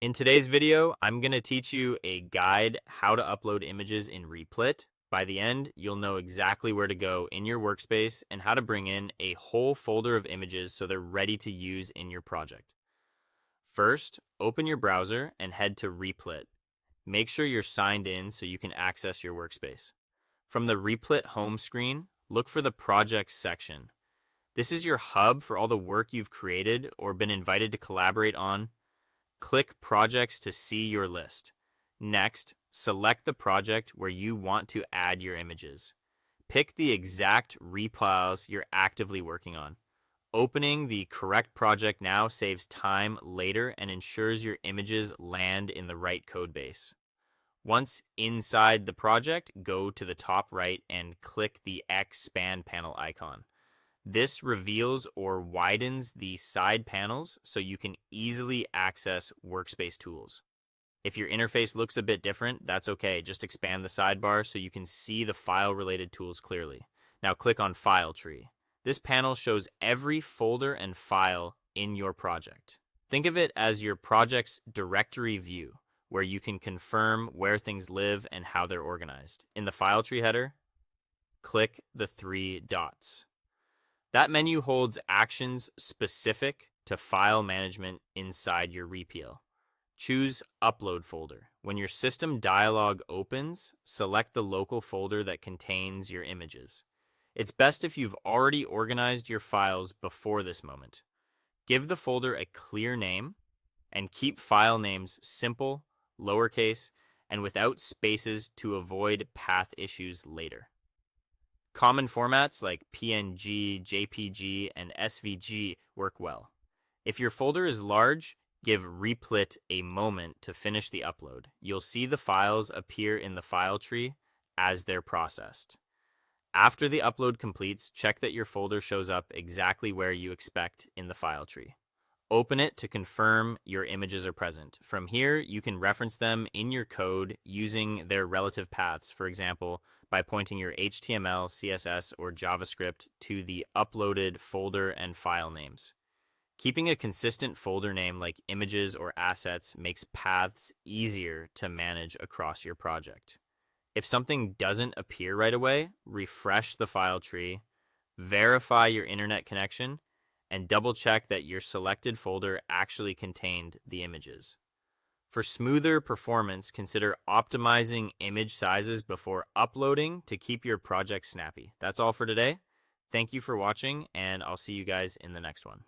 In today's video, I'm going to teach you a guide how to upload images in Replit. By the end, you'll know exactly where to go in your workspace and how to bring in a whole folder of images so they're ready to use in your project. First, open your browser and head to Replit. Make sure you're signed in so you can access your workspace. From the Replit home screen, look for the Projects section. This is your hub for all the work you've created or been invited to collaborate on. Click Projects to see your list. Next, select the project where you want to add your images. Pick the exact replis you're actively working on. Opening the correct project now saves time later and ensures your images land in the right codebase. Once inside the project, go to the top right and click the expand panel icon. This reveals or widens the side panels so you can easily access workspace tools. If your interface looks a bit different, that's okay. Just expand the sidebar so you can see the file-related tools clearly. Now click on File Tree. This panel shows every folder and file in your project. Think of it as your project's directory view, where you can confirm where things live and how they're organized. In the File Tree header, click the three dots. That menu holds actions specific to file management inside your REPL. Choose Upload Folder. When your system dialog opens, select the local folder that contains your images. It's best if you've already organized your files before this moment. Give the folder a clear name and keep file names simple, lowercase, and without spaces to avoid path issues later. Common formats like PNG, JPG, and SVG work well. If your folder is large, give Replit a moment to finish the upload. You'll see the files appear in the file tree as they're processed. After the upload completes, check that your folder shows up exactly where you expect in the file tree. Open it to confirm your images are present. From here, you can reference them in your code using their relative paths, for example, by pointing your HTML, CSS, or JavaScript to the uploaded folder and file names. Keeping a consistent folder name like images or assets makes paths easier to manage across your project. If something doesn't appear right away, refresh the file tree, verify your internet connection, and double check that your selected folder actually contained the images. For smoother performance, consider optimizing image sizes before uploading to keep your project snappy. That's all for today. Thank you for watching, and I'll see you guys in the next one.